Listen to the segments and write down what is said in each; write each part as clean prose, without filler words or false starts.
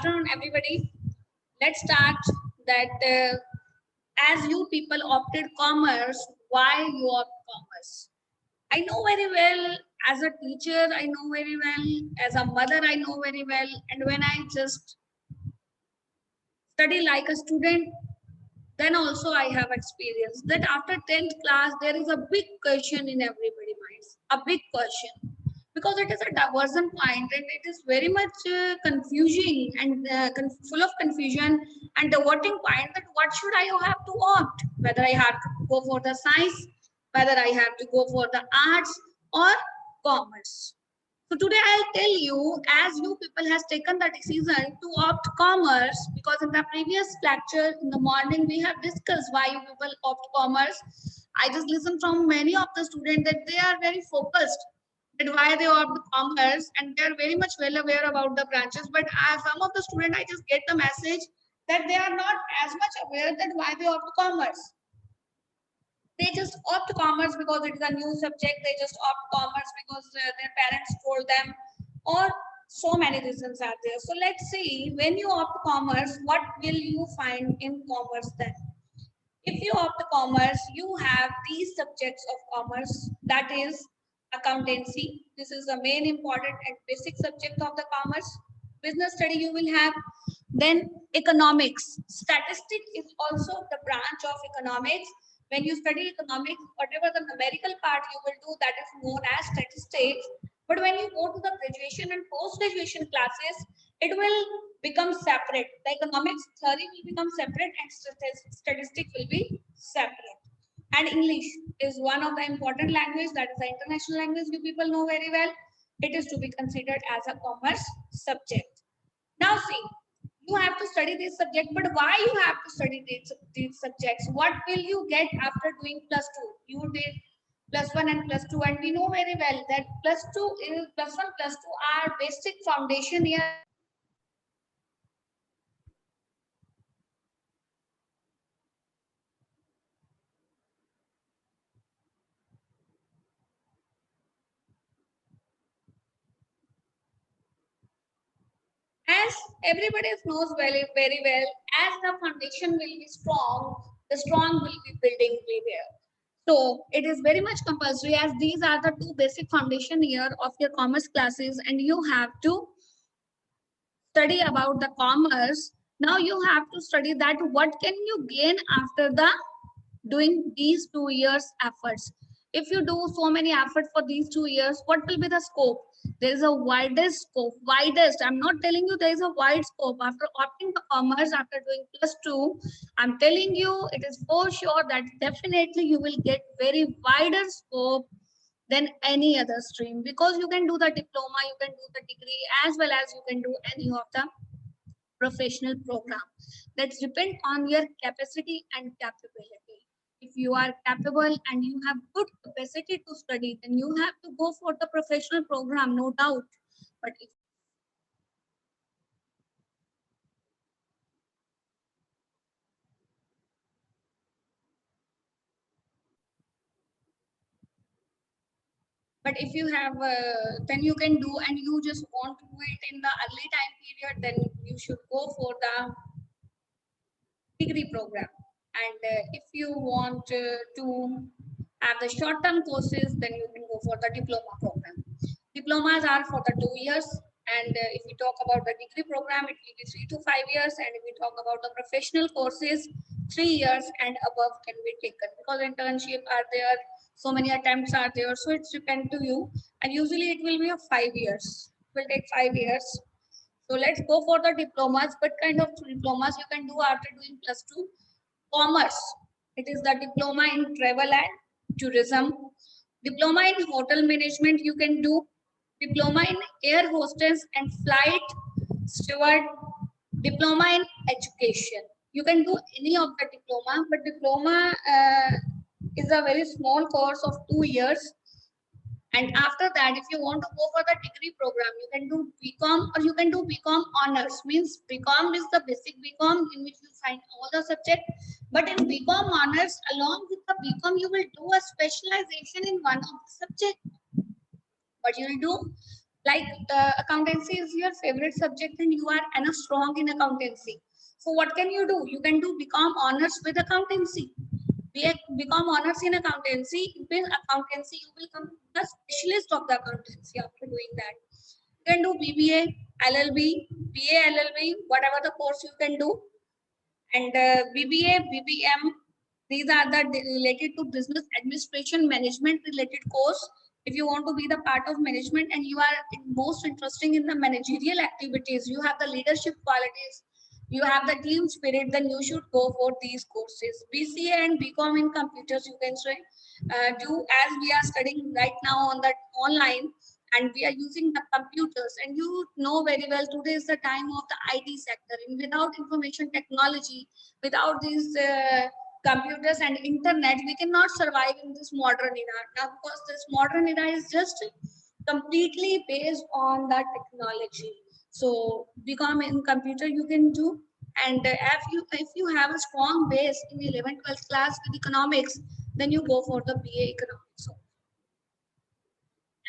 afternoon, everybody. Let's start that as you people opted commerce, why you opt commerce? I know very well as a teacher, I know very well as a mother, I know very well. And when I just study like a student, then also I have experience that after 10th class, there is a big question in everybody's minds, a big question. Because it is a diversion point and it is very much confusing and full of confusion and the voting point that what should I have to opt, whether I have to go for the science, whether I have to go for the arts or commerce. So today I'll tell you, as you people has taken the decision to opt commerce, because in the previous lecture in the morning we have discussed why you people opt commerce. I just listened from many of the students that they are very focused that why they opt commerce and they are very much well aware about the branches. But some of the students I just get the message that they are not as much aware that why they opt commerce. They just opt commerce because it is a new subject. They just opt commerce because their parents told them, or so many reasons are there. So let's see, when you opt commerce, what will you find in commerce then? If you opt commerce, you have these subjects of commerce, that is accountancy. This is the main important and basic subject of the commerce. Business study you will have. Then economics. Statistics is also the branch of economics. When you study economics, whatever the numerical part you will do, that is known as statistics. But when you go to the graduation and post-graduation classes, it will become separate. The economics theory will become separate and statistics will be separate. And English is one of the important language, that is the international language you people know very well. It is to be considered as a commerce subject. Now see, you have to study this subject, but why you have to study these subjects? What will you get after doing plus two? You did plus one and plus two, and we know very well that plus two is plus one, plus two are basic foundation here. As everybody knows very well, as the foundation will be strong, the strong will be building will be there. So it is very much compulsory, as these are the two basic foundation here of your commerce classes, and you have to study about the commerce. Now you have to study that what can you gain after the doing these 2 years efforts. If you do so many efforts for these 2 years, what will be the scope? There is a widest scope, widest. I'm not telling you there is a wide scope. After opting the commerce, after doing plus two, I'm telling you it is for sure that definitely you will get very wider scope than any other stream, because you can do the diploma, you can do the degree, as well as you can do any of the professional program. That's depend on your capacity and capability. If you are capable and you have good capacity to study, then you have to go for the professional program, no doubt. But if you have, then you can do, and you just want to do it in the early time period, then you should go for the degree program. And if you want to have the short-term courses, then you can go for the diploma program. Diplomas are for the 2 years, and if we talk about the degree program, it will be 3 to 5 years, and if we talk about the professional courses, 3 years and above can be taken, because internship are there, so many attempts are there, so it's depend to you, and usually it will be of 5 years. It will take 5 years. So let's go for the diplomas. What kind of diplomas you can do after doing plus two? Commerce. It is the diploma in travel and tourism. Diploma in hotel management you can do. Diploma in air hostess and flight steward. Diploma in education. You can do any of the diploma, but diploma is a very small course of 2 years. And after that, if you want to go for the degree program, you can do BCom, or you can do BCom honors. Means BCom is the basic BCom in which you find all the subjects. But in BCom honors, along with the BCom, you will do a specialization in one of the subject. What you will do? Like accountancy is your favorite subject and you are strong in accountancy. So what can you do? You can do become honors with accountancy. Become honors in accountancy. With accountancy, you will become the specialist of the accountancy after doing that. You can do BBA, LLB, BA, LLB, whatever the course you can do. And BBA, BBM, these are the related to business administration management related course. If you want to be the part of management and you are most interesting in the managerial activities, you have the leadership qualities, you have the team spirit, then you should go for these courses. BCA and BCom in computers, you can say, do as we are studying right now on that online, and we are using the computers, and you know very well today is the time of the IT sector, and without information technology, without these computers and internet, we cannot survive in this modern era. Now, because this modern era is just completely based on that technology. So become in computer you can do, and if you have a strong base in 11th 12th class with economics, then you go for the BA economics.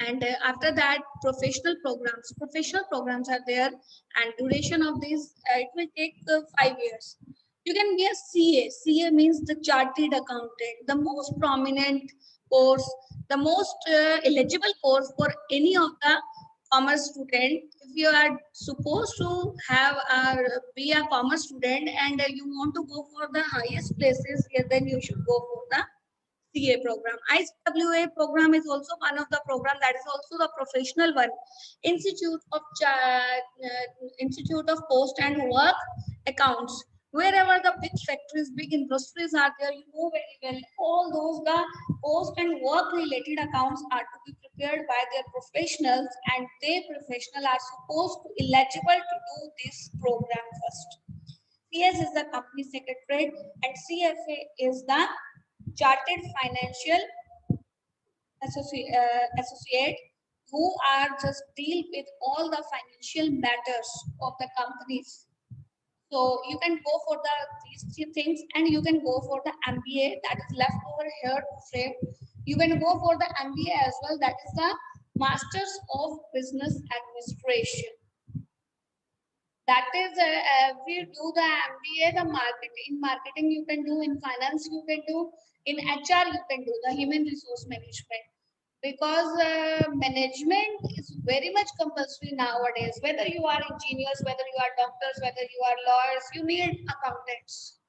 And after that, professional programs are there, and duration of these, it will take 5 years. You can be a CA means the chartered accountant, the most prominent course, the most eligible course for any of the commerce student. If you are supposed to have be a commerce student and you want to go for the highest places, then you should go for the CA program. ICWA program is also one of the program, that is also the professional one. Institute of Post and Work Accounts. Wherever the big factories, big industries are there, you know very well, all those the post and work related accounts are to be prepared by their professionals, and they professional are supposed to eligible to do this program first. CS is the company secretary and CFA is the chartered financial associate, who are just deal with all the financial matters of the companies. So you can go for these three things, and you can go for the MBA, that is left over here to frame. You can go for the MBA as well, that is the Masters of Business Administration. That is, we do the MBA, the marketing you can do, in finance you can do, in HR you can do the human resource management, because management is very much compulsory nowadays. Whether you are engineers, whether you are doctors, whether you are lawyers, you need accountants.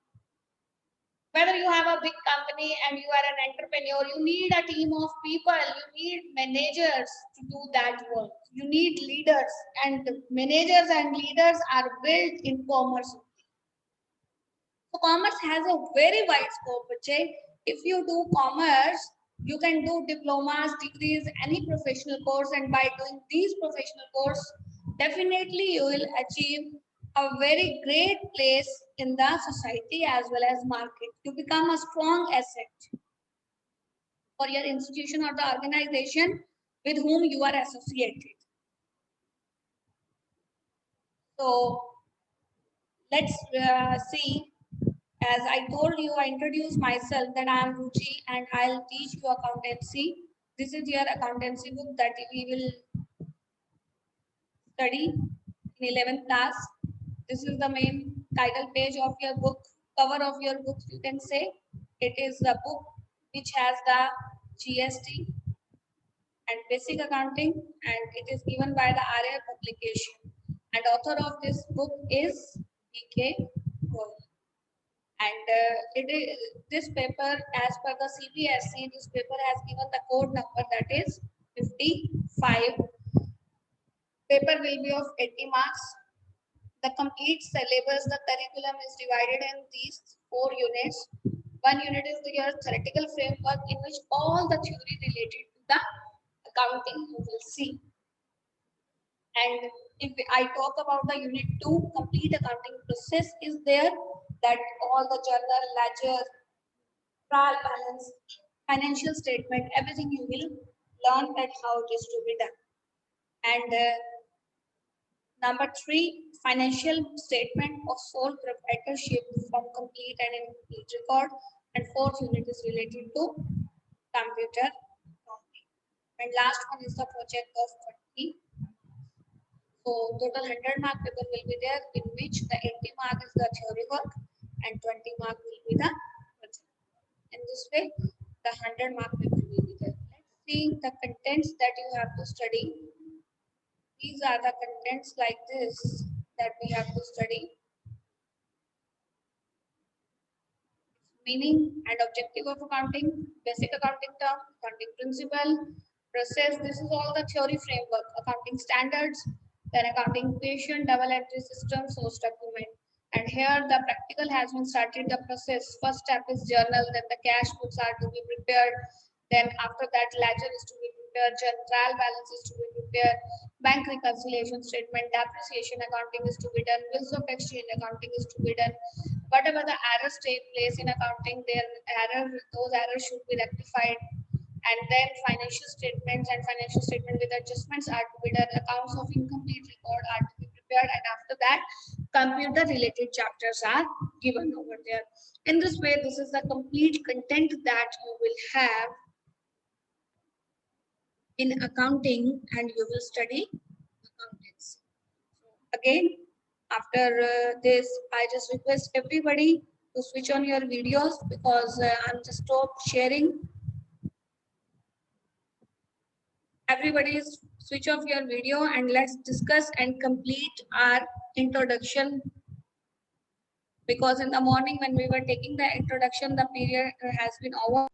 Whether you have a big company and you are an entrepreneur, you need a team of people, you need managers to do that work. You need leaders, and managers and leaders are built in commerce. So commerce has a very wide scope, Vijay. If you do commerce, you can do diplomas, degrees, any professional course, and by doing these professional course, definitely you will achieve a very great place in the society as well as market. You become a strong asset for your institution or the organization with whom you are associated. So let's see. As I told you, I introduced myself that I am Ruchi and I'll teach you accountancy. This is your accountancy book that we will study in 11th class. This is the main title page of your book, cover of your book, you can say. It is the book which has the GST and basic accounting, and it is given by the RA publication. And author of this book is B.K. Goyal. And this paper, as per the CBSE, this paper has given the code number, that is 55. Paper will be of 80 marks. The complete syllabus, the curriculum is divided in these 4 units. One unit is your theoretical framework, in which all the theory related to the accounting you will see. And if I talk about the unit 2, complete accounting process is there, that all the journal, ledger, trial balance, financial statement, everything you will learn that how it is to be done. And number 3, financial statement of sole proprietorship from complete and incomplete record. And 4th unit is related to computer accounting. And last one is the project of 20. So total 100 mark paper will be there, in which the 80 mark is the theory work and 20 mark will be the project. In this way, the 100 mark paper will be there. Let's see the contents that you have to study. These are the contents like this that we have to study. Meaning and objective of accounting, basic accounting term, accounting principle, process. This is all the theory framework, accounting standards, then accounting equation, double entry system, source document. And here the practical has been started, the process. First step is journal, then the cash books are to be prepared. Then after that, ledger is to be prepared, trial balance is to be prepared, bank reconciliation statement, depreciation accounting is to be done, bills of exchange accounting is to be done. Whatever the errors take place in accounting, those errors should be rectified. And then financial statements and financial statement with adjustments are to be done. Accounts of incomplete record are to be prepared, and after that, computer related chapters are given over there. In this way, this is the complete content that you will have in accounting, and you will study accountancy. Again, after this, I just request everybody to switch on your videos, because I'm just stop sharing. Everybody switch off your video and let's discuss and complete our introduction, because in the morning when we were taking the introduction, the period has been over.